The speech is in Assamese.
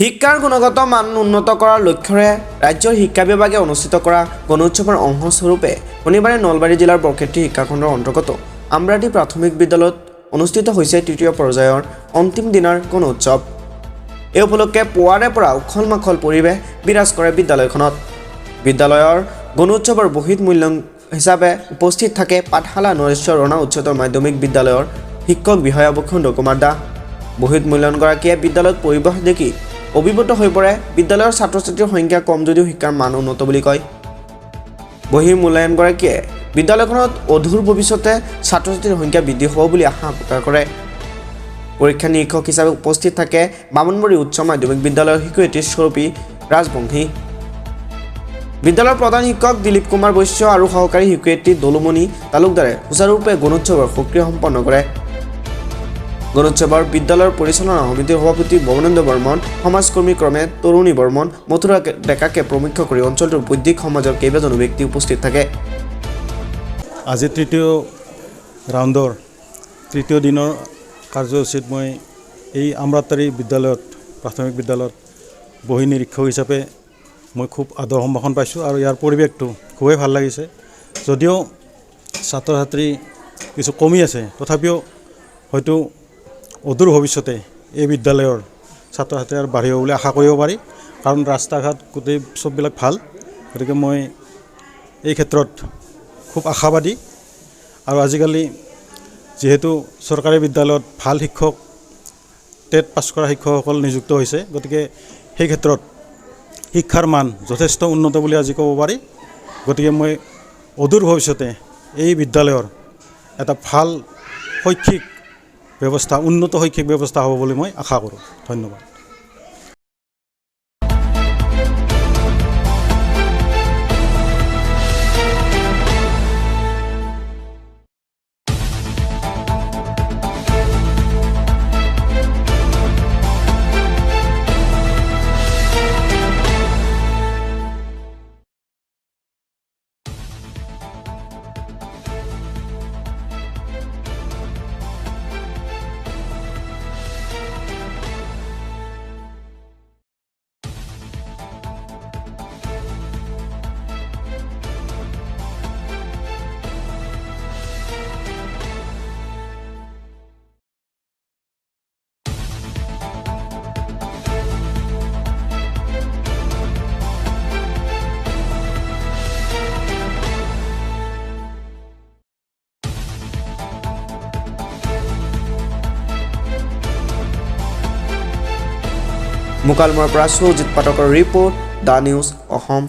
শিক্ষাৰ গুণগত মান উন্নত কৰাৰ লক্ষ্যৰে ৰাজ্যৰ শিক্ষা বিভাগে অনুষ্ঠিত কৰা গণোৎসৱৰ অংশস্বৰূপে শনিবাৰে নলবাৰী জিলাৰ বৰক্ষেত্ৰী শিক্ষাখণ্ডৰ অন্তৰ্গত আমৰাটি প্ৰাথমিক বিদ্যালয়ত অনুষ্ঠিত হৈছে তৃতীয় পৰ্যায়ৰ অন্তিম দিনাৰ গণোৎসৱ। এই উপলক্ষে পুৱাৰে পৰা উখল মাখল পৰিৱেশ বিৰাজ কৰে বিদ্যালয়খনত। বিদ্যালয়ৰ গণোৎসৱৰ বহিত মূল্য হিচাপে উপস্থিত থাকে পাঠশালা নৰেশ্বৰ ৰনা উচ্চতৰ মাধ্যমিক বিদ্যালয়ৰ শিক্ষক বিষয়া বসুন্ধৰ কুমাৰ দাস। বহিত মূল্যায়নগৰাকীয়ে বিদ্যালয়ত পৰিৱেশ দেখি অভিভূত হৈ পৰে। বিদ্যালয়ৰ ছাত্ৰ ছাত্ৰীৰ সংখ্যা কম যদিও শিক্ষাৰ মান উন্নত বুলি কয়। মূল্যায়নগৰাকীয়ে বিদ্যালয়খনত অধুৰ ভৱিষ্যতে ছাত্ৰ ছাত্ৰীৰ সংখ্যা বৃদ্ধি হ'ব বুলি আশা প্ৰকাশ কৰে। পৰীক্ষা নিৰীক্ষক হিচাপে উপস্থিত থাকে বামুণবাৰী উচ্চ মাধ্যমিক বিদ্যালয়ৰ শিক্ষয়িত্ৰী স্বৰূপী ৰাজবংশী। বিদ্যালয়ৰ প্ৰধান শিক্ষক দিলীপ কুমাৰ বৈশ্য আৰু সহকাৰী শিক্ষয়িত্ৰী দলুমণি তালুকদাৰে সুচাৰুৰূপে গণোৎসৱৰ সক্ৰিয় সম্পন্ন কৰে। গণোৎসৱৰ বিদ্যালয়ৰ পৰিচালনা সমিতিৰ সভাপতি ভৱানন্দ বৰ্মন, সমাজকৰ্মী ক্ৰমে তৰুণী বৰ্মন, মথুৰা ডেকাকে প্ৰমুখ্য কৰি অঞ্চলটোৰ বৈদিক সমাজৰ কেইবাজনো ব্যক্তি উপস্থিত থাকে। আজি তৃতীয় ৰাউণ্ডৰ তৃতীয় দিনৰ কাৰ্যসূচীত মই এই আমৰাটাৰী বিদ্যালয়ত প্ৰাথমিক বিদ্যালয়ত বহি নিৰীক্ষক হিচাপে মই খুব আদৰ সম্ভাষণ পাইছোঁ আৰু ইয়াৰ পৰিৱেশটো খুবেই ভাল লাগিছে। যদিও ছাত্ৰ ছাত্ৰী কিছু কমি আছে, তথাপিও হয়তো অদূৰ ভৱিষ্যতে এই বিদ্যালয়ৰ ছাত্ৰ ছাত্ৰী আৰু বাঢ়িব বুলি আশা কৰিব পাৰি, কাৰণ ৰাস্তা ঘাট গোটেই চববিলাক ভাল। গতিকে মই এই ক্ষেত্ৰত খুব আশাবাদী। আৰু আজিকালি যিহেতু চৰকাৰী বিদ্যালয়ত ভাল শিক্ষক, টেট পাছ কৰা শিক্ষকসকল নিযুক্ত হৈছে, গতিকে সেই ক্ষেত্ৰত শিক্ষাৰ মান যথেষ্ট উন্নত বুলি আজি ক'ব পাৰি। গতিকে মই অদূৰ ভৱিষ্যতে এই বিদ্যালয়ৰ এটা ভাল শৈক্ষিক ব্যৱস্থা, উন্নত শৈক্ষিক ব্যৱস্থা হ'ব বুলি মই আশা কৰোঁ। ধন্যবাদ। মুকালমুৱাৰ পৰা সুজিত পাঠকৰ ৰিপৰ্ট, দা নিউজ অসম।